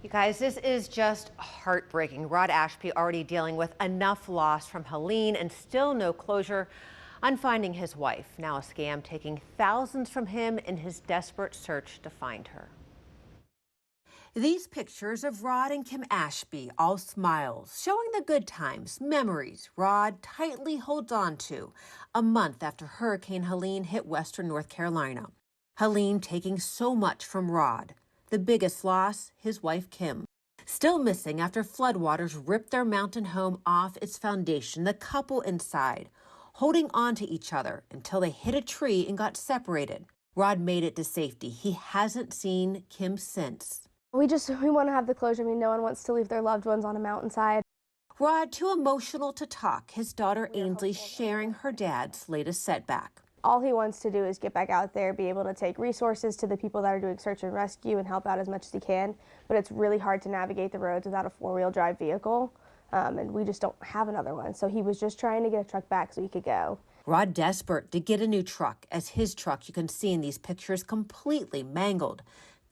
You guys, this is just heartbreaking. Rod Ashby already dealing with enough loss from Helene and still no closure on finding his wife. Now a scam taking thousands from him in his desperate search to find her. These pictures of Rod and Kim Ashby, all smiles, showing the good times, memories Rod tightly holds on to a month after Hurricane Helene hit western North Carolina. Helene taking so much from Rod. The biggest loss, his wife Kim. Still missing after floodwaters ripped their mountain home off its foundation, the couple inside, holding on to each other until they hit a tree and got separated. Rod made it to safety. He hasn't seen Kim since. We want to have the closure. I mean, no one wants to leave their loved ones on a mountainside. Rod, too emotional to talk. His daughter Ainsley sharing her dad's latest setback. All he wants to do is get back out there, be able to take resources to the people that are doing search and rescue and help out as much as he can. But it's really hard to navigate the roads without a four-wheel drive vehicle, and we just don't have another one. So he was just trying to get a truck back so he could go. Rod desperate to get a new truck, as his truck, you can see in these pictures, completely mangled,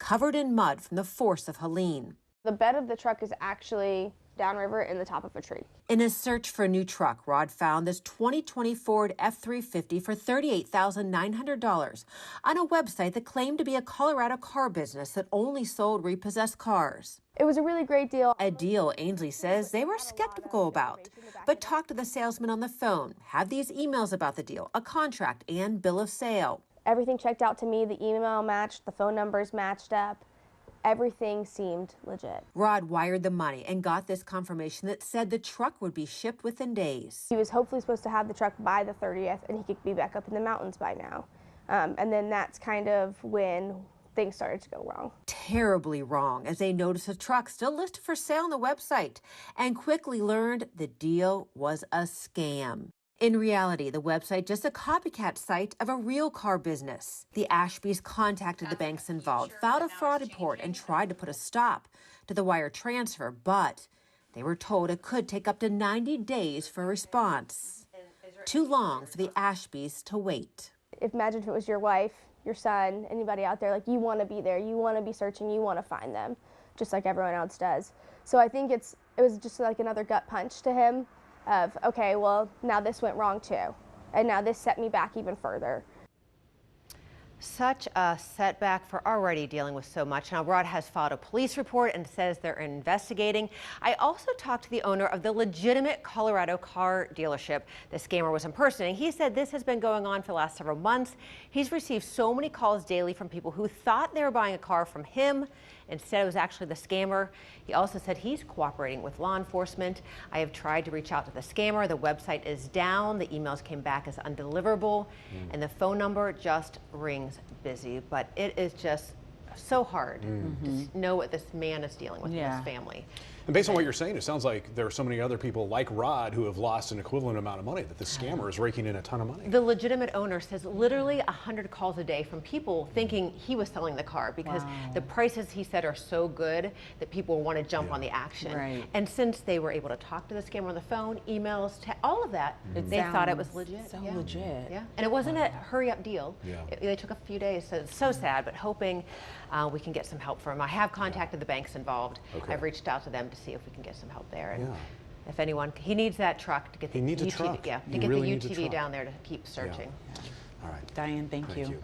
covered in mud from the force of Helene. The bed of the truck is actually downriver in the top of a tree. In his search for a new truck, Rod found this 2020 Ford F-350 for $38,900 on a website that claimed to be a Colorado car business that only sold repossessed cars. It was a really great deal. A deal Ainsley says they were skeptical about, but talked to the salesman on the phone, had these emails about the deal, a contract, and bill of sale. Everything checked out to me. The email matched, the phone numbers matched up. Everything seemed legit. Rod wired the money and got this confirmation that said the truck would be shipped within days. He was hopefully supposed to have the truck by the 30th, and he could be back up in the mountains by now. And then that's kind of when things started to go wrong. Terribly wrong, as they noticed a truck still listed for sale on the website and quickly learned the deal was a scam. In reality, the website just a copycat site of a real car business. The Ashbys contacted the banks involved, filed a fraud report, and tried to put a stop to the wire transfer, but they were told it could take up to 90 days for a response. Too long for the Ashbys to wait. Imagine if it was your wife, your son, anybody out there, like you want to be there, you want to be searching, you want to find them, just like everyone else does. So I think it was just like another gut punch to him. Of, okay, well, now this went wrong too. And now this set me back even further. Such a setback for already dealing with so much. Now, Rod has filed a police report and says they're investigating. I also talked to the owner of the legitimate Colorado car dealership the scammer was impersonating. He said this has been going on for the last several months. He's received so many calls daily from people who thought they were buying a car from him. Instead, it was actually the scammer. He also said he's cooperating with law enforcement. I have tried to reach out to the scammer. The website is down. The emails came back as undeliverable, and the phone number just rings busy. But it is just so hard to know what this man is dealing with in his family. And based on what you're saying, it sounds like there are so many other people like Rod who have lost an equivalent amount of money, that the scammer is raking in a ton of money. The legitimate owner says literally 100 calls a day from people thinking he was selling the car because the prices, he said, are so good that people want to jump on the action. Right. And since they were able to talk to the scammer on the phone, emails, all of that, they thought it was legit. So legit. Yeah. And it wasn't a hurry-up deal. They took a few days, so it's so sad, but hoping we can get some help for him. I have contacted the banks involved. I've reached out to them to see if we can get some help there. And if anyone, he needs that truck to get the UTV, to get the UTV down there to keep searching. All right. Diane, thank you.